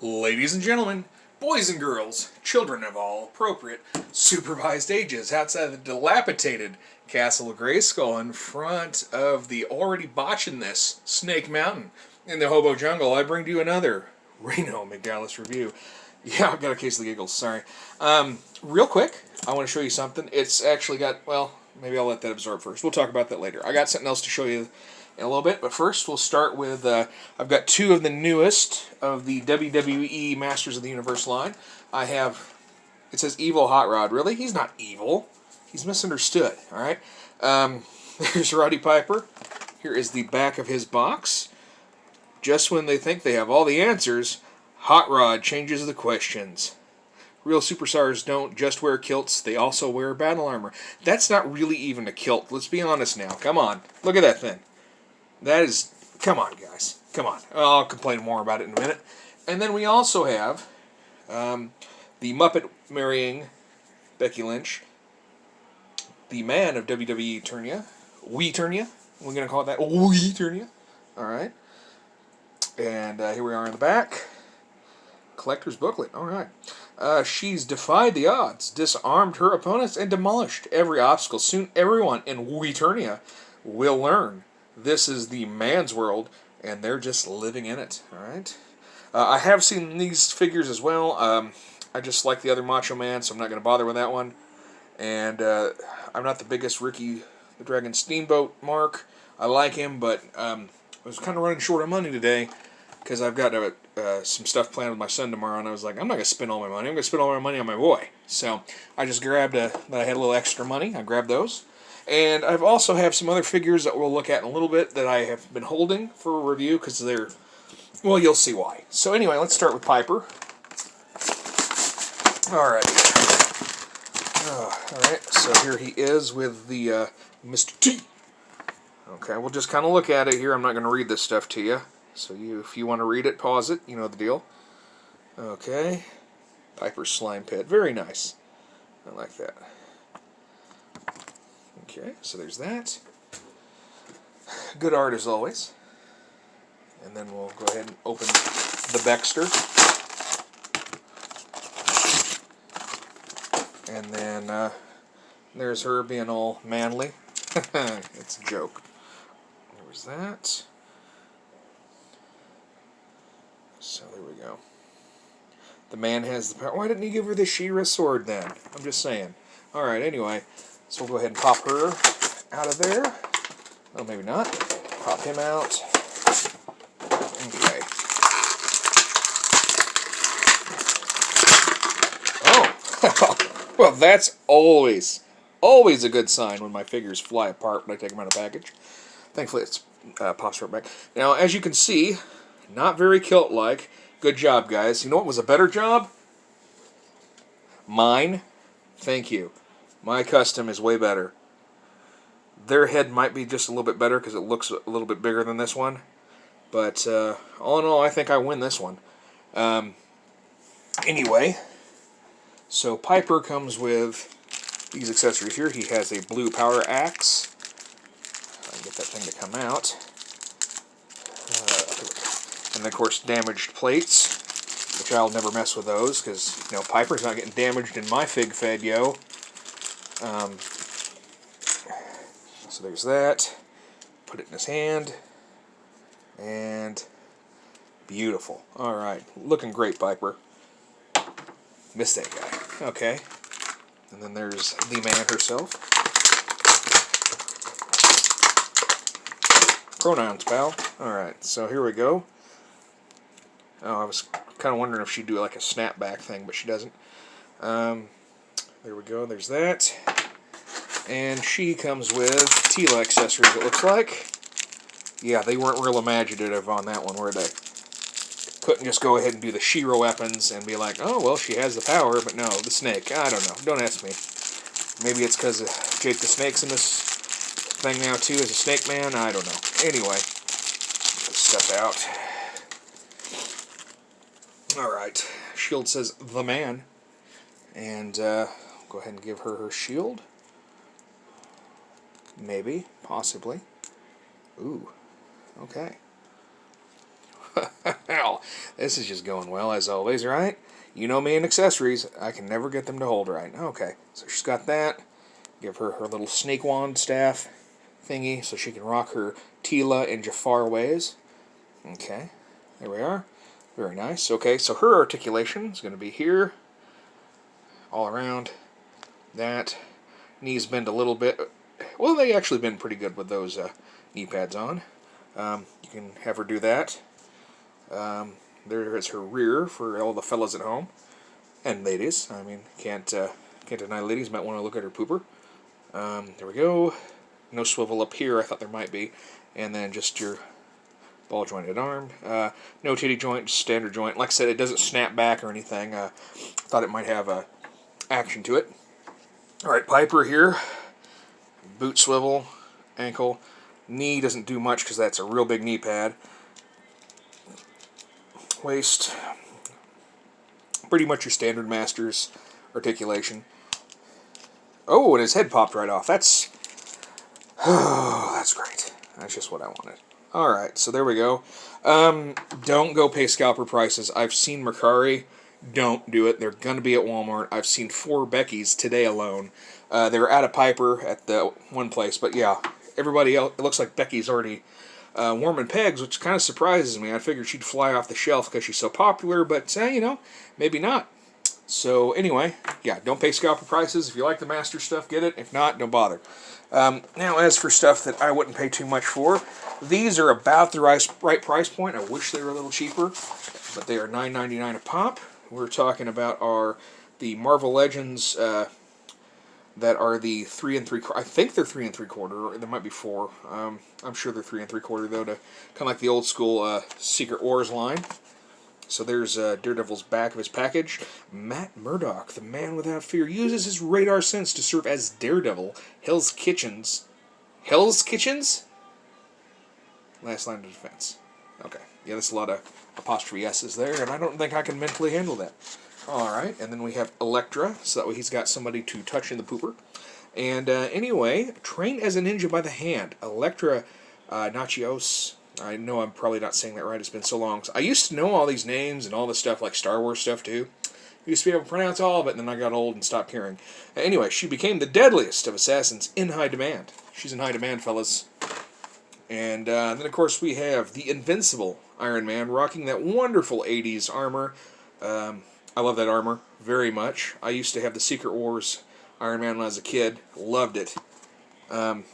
Ladies and gentlemen, boys and girls, children of all appropriate, supervised ages, outside the dilapidated Castle of Grayskull in front of the already botching this Snake Mountain in the Hobo Jungle, I bring to you another Reno McDallas review. Yeah, I've got a case of the giggles, sorry. Real quick, I want to show you something. It's actually got, well, maybe I'll let that absorb first. We'll talk about that later. I got something else to show you in a little bit, but first we'll start with, I've got two of the newest of the WWE Masters of the Universe line. I have, it says Evil Hot Rod. Really? He's not evil. He's misunderstood, alright? There's Roddy Piper. Here is the back of his box. Just when they think they have all the answers, Hot Rod changes the questions. Real superstars don't just wear kilts, they also wear battle armor. That's not really even a kilt, let's be honest now. Come on, look at that thing. That is, come on guys, come on. I'll complain more about it in a minute. And then we also have the Muppet marrying Becky Lynch, the man of WWE Eternia, We Eternia, we're going to call it that, We Eternia, alright. And here we are in the back. Collector's booklet. Alright. She's defied the odds, disarmed her opponents, and demolished every obstacle. Soon everyone in Eternia will learn this is the man's world, and they're just living in it. Alright. I have seen these figures as well. I just like the other Macho Man, so I'm not going to bother with that one. And I'm not the biggest Ricky the Dragon Steamboat mark. I like him, but I was kind of running short of money today, because I've got some stuff planned with my son tomorrow, and I was like, I'm not going to spend all my money. I'm going to spend all my money on my boy. So I just grabbed I had a little extra money. I grabbed those. And I've also have some other figures that we'll look at in a little bit that I have been holding for a review, because they're, well, you'll see why. So anyway, let's start with Piper. Alright. Alright, so here he is with the Mr. T. Okay, we'll just kind of look at it here. I'm not going to read this stuff to you. So if you want to read it, pause it. You know the deal. Okay. Piper's Slime Pit. Very nice. I like that. Okay, so there's that. Good art as always. And then we'll go ahead and open the Baxter. And then there's her being all manly. It's a joke. There was that. So there we go. The man has the power. Why didn't he give her the She-Ra sword then? I'm just saying. Alright, anyway. So we'll go ahead and pop her out of there. Oh, maybe not. Pop him out. Okay. Oh! Well, that's always a good sign when my figures fly apart when I take them out of the package. Thankfully, it pops right back. Now, as you can see, not very kilt-like. Good job, guys. You know what was a better job? Mine. Thank you. My custom is way better. Their head might be just a little bit better because it looks a little bit bigger than this one. But all in all, I think I win this one. Anyway, so Piper comes with these accessories here. He has a blue power axe. I can get that thing to come out. And of course, damaged plates, which I'll never mess with those because, you know, Piper's not getting damaged in my fig fed, yo. So there's that. Put it in his hand. And beautiful. Alright. Looking great, Piper. Missed that guy. Okay. And then there's the man herself. Pronouns, pal. Alright, so here we go. Oh, I was kind of wondering if she'd do like a snapback thing, but she doesn't. There we go, there's that. And she comes with Tila accessories, it looks like. Yeah, they weren't real imaginative on that one, were they? Couldn't just go ahead and do the She-Ra weapons and be like, oh, well, she has the power, but no, the snake. I don't know. Don't ask me. Maybe it's because Jake the Snake's in this thing now, too, as a snake man. I don't know. Anyway, get this stuff out. Alright. Shield says, the man. And go ahead and give her shield. Maybe. Possibly. Ooh. Okay. Wow, this is just going well as always, right? You know me and accessories. I can never get them to hold right. Okay, so she's got that. Give her her little snake wand staff thingy so she can rock her Tila and Jafar ways. Okay, there we are. Very nice. Okay, so her articulation is going to be here, all around. That. Knees bend a little bit. Well, they actually bend pretty good with those knee pads on. You can have her do that. There is her rear for all the fellas at home. And ladies. I mean, can't deny ladies might want to look at her pooper. There we go. No swivel up here. I thought there might be. And then just your ball jointed arm. No titty joint, just standard joint. Like I said, it doesn't snap back or anything. Thought it might have action to it. Alright, Piper here. Boot swivel, ankle. Knee doesn't do much because that's a real big knee pad. Waist. Pretty much your standard Masters articulation. Oh, and his head popped right off. That's great. That's just what I wanted. Alright, so there we go. Don't go pay scalper prices. I've seen Mercari. Don't do it. They're going to be at Walmart. I've seen 4 Beckys today alone. They were out of Piper at the one place, but yeah, everybody else, it looks like Becky's already warming pegs, which kind of surprises me. I figured she'd fly off the shelf because she's so popular, but, you know, maybe not. So, anyway, yeah, don't pay scalper prices. If you like the Master stuff, get it. If not, don't bother. Now, as for stuff that I wouldn't pay too much for, these are about the right price point. I wish they were a little cheaper, but they are $9.99 a pop. We're talking about the Marvel Legends that are the 3 3/4. I think they're 3 3/4. There might be 4. I'm sure they're 3 3/4 though, to kind of like the old school Secret Wars line. So there's Daredevil's back of his package. Matt Murdock, the man without fear, uses his radar sense to serve as Daredevil. Hell's Kitchens. Hell's Kitchens? Last line of defense. Okay. Yeah, that's a lot of apostrophe S's there, and I don't think I can mentally handle that. Alright, and then we have Elektra, so that way he's got somebody to touch in the pooper. And anyway, trained as a ninja by the hand. Elektra Nachios. I know I'm probably not saying that right, it's been so long. I used to know all these names and all this stuff, like Star Wars stuff too. I used to be able to pronounce all of it, and then I got old and stopped caring. Anyway, she became the deadliest of assassins in high demand. She's in high demand, fellas. And then, of course, we have the invincible Iron Man, rocking that wonderful 80s armor. I love that armor very much. I used to have the Secret Wars Iron Man when I was a kid. Loved it. And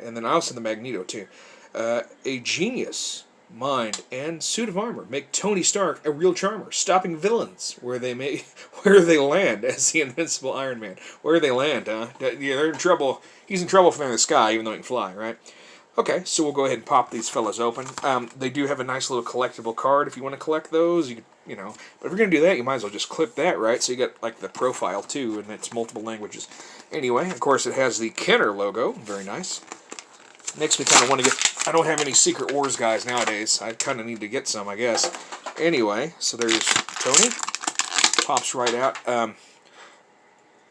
then I also had the Magneto, too. A genius mind and suit of armor make Tony Stark a real charmer, stopping villains where they land as the invincible Iron Man. Where they land, huh? Yeah, they're in trouble. He's in trouble from the sky, even though he can fly, right? Okay, so we'll go ahead and pop these fellas open. They do have a nice little collectible card if you want to collect those. You know, but if you're going to do that, you might as well just clip that, right? So you got like the profile too, and it's multiple languages. Anyway, of course, it has the Kenner logo. Very nice. Makes me kind of want to get... I don't have any Secret Wars guys nowadays. I kind of need to get some, I guess. Anyway, so there's Tony. Pops right out.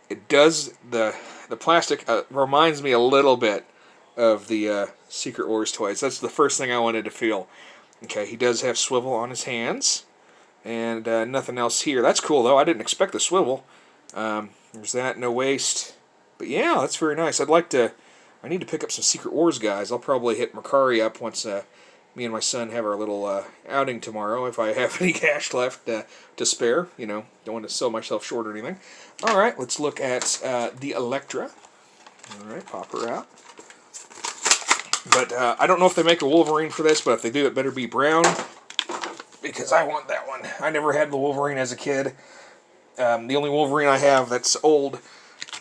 It does... The plastic reminds me a little bit of the Secret Wars toys. That's the first thing I wanted to feel. Okay, he does have swivel on his hands. And nothing else here. That's cool, though. I didn't expect the swivel. There's that. No waste. But yeah, that's very nice. I need to pick up some Secret Wars guys. I'll probably hit Mercari up once me and my son have our little outing tomorrow, if I have any cash left to spare. You know, don't want to sell myself short or anything. Alright, let's look at the Elektra. Alright, pop her out. But I don't know if they make a Wolverine for this, but if they do, it better be brown, because I want that one. I never had the Wolverine as a kid. The only Wolverine I have that's old,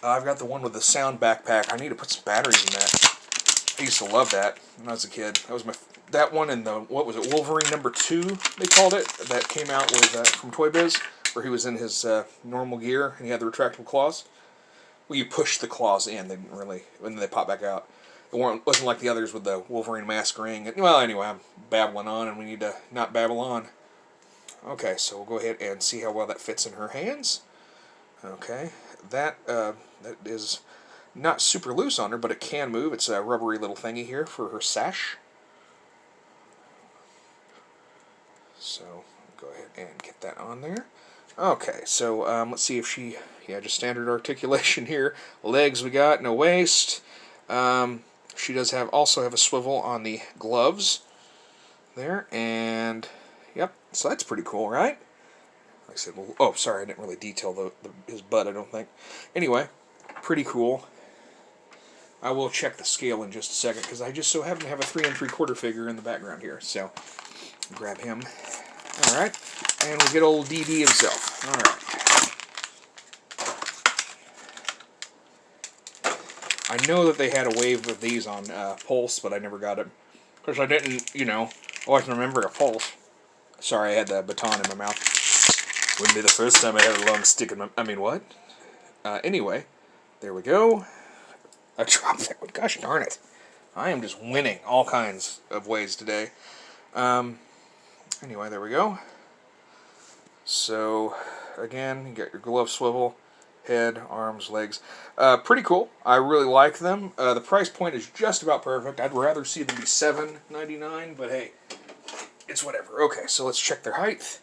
I've got the one with the sound backpack. I need to put some batteries in that. I used to love that when I was a kid. That was that one and the, what was it, Wolverine number 2, they called it, that came out with from Toy Biz, where he was in his normal gear and he had the retractable claws. Well, you push the claws in, they didn't really, and then they pop back out. It wasn't like the others with the Wolverine mask ring. Well, anyway, I'm babbling on, and we need to not babble on. Okay, so we'll go ahead and see how well that fits in her hands. Okay, that is not super loose on her, but it can move. It's a rubbery little thingy here for her sash. So, Go ahead and get that on there. Okay, so let's see if she, yeah, just standard articulation here. Legs we got, no waist. She does also have a swivel on the gloves there, and yep, so that's pretty cool, right? Like I said, well, oh, sorry, I didn't really detail his butt, I don't think. Anyway, pretty cool. I will check the scale in just a second, because I just so happen to have a 3 3/4 figure in the background here, so grab him. Alright, and we'll get old DD himself. Alright. I know that they had a wave of these on Pulse, but I never got it. Because I didn't, always remember a Pulse. Sorry, I had the baton in my mouth. Wouldn't be the first time I had a long stick in my... I mean, what? Anyway, there we go. I dropped that one. Gosh darn it. I am just winning all kinds of ways today. Anyway, there we go. So, again, you got your glove swivel, head, arms, legs. Pretty cool. I really like them. The price point is just about perfect. I'd rather see them be $7.99, but hey, it's whatever. Okay, so let's check their height.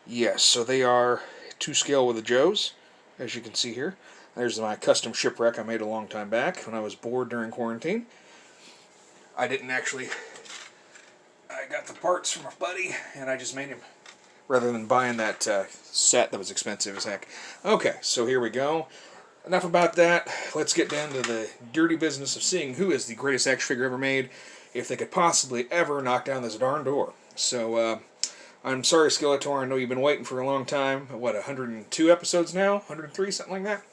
Yes, so they are to scale with the Joes, as you can see here. There's my custom shipwreck I made a long time back when I was bored during quarantine. I didn't actually... I got the parts from a buddy, and I just made him, rather than buying that set that was expensive as heck. Okay, so here we go. Enough about that. Let's get down to the dirty business of seeing who is the greatest action figure ever made, if they could possibly ever knock down this darn door. So, I'm sorry, Skeletor, I know you've been waiting for a long time. What, 102 episodes now? 103, something like that?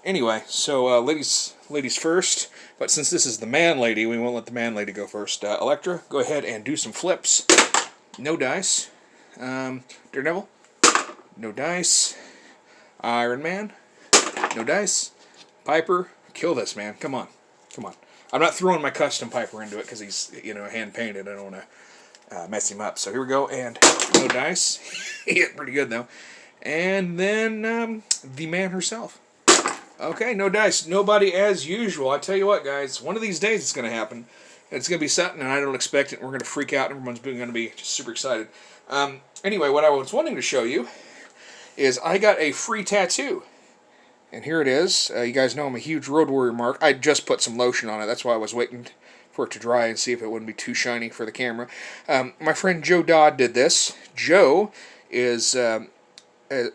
Anyway, so ladies first, but since this is the man lady, we won't let the man lady go first. Elektra, go ahead and do some flips. No dice. Daredevil, no dice. Iron Man, no dice. Piper, kill this man. Come on. Come on. I'm not throwing my custom Piper into it because he's, hand painted. I don't want to mess him up. So here we go, and no dice. He hit pretty good though. And then the man herself. Okay, no dice. Nobody as usual. I tell you what, guys, one of these days it's going to happen. It's going to be something, and I don't expect it, and we're going to freak out, and everyone's going to be just super excited. Anyway, what I was wanting to show you is I got a free tattoo. And here it is. You guys know I'm a huge Road Warrior mark. I just put some lotion on it. That's why I was waiting for it to dry and see if it wouldn't be too shiny for the camera. My friend Joe Dodd did this. Joe is...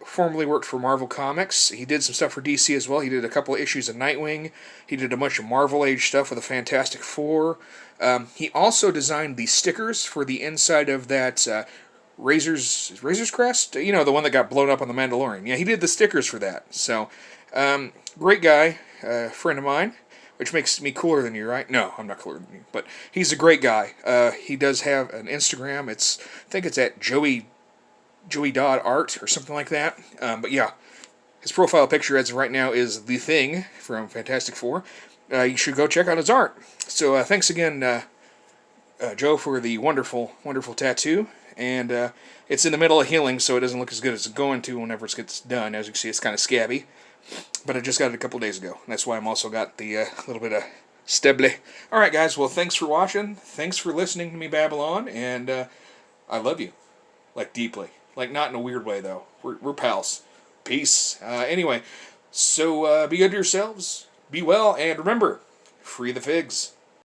formerly worked for Marvel Comics. He did some stuff for DC as well. He did a couple of issues of Nightwing. He did a bunch of Marvel Age stuff with the Fantastic Four. He also designed the stickers for the inside of that Razor's Crest? The one that got blown up on The Mandalorian. Yeah, he did the stickers for that. So, great guy, friend of mine, which makes me cooler than you, right? No, I'm not cooler than you, but he's a great guy. He does have an Instagram. I think it's at Joey Dodd Art or something like that. But yeah, his profile picture as of right now is The Thing from Fantastic Four. You should go check out his art. So thanks again, Joe, for the wonderful, wonderful tattoo. And it's in the middle of healing, so it doesn't look as good as it's going to whenever it gets done. As you can see, it's kind of scabby. But I just got it a couple days ago. That's why I'm also got the little bit of stubble. Alright, guys. Well, thanks for watching. Thanks for listening to me Babylon. And I love you. Like, deeply. Like, not in a weird way, though. We're pals. Peace. Anyway, so be good to yourselves. Be well. And remember, free the figs.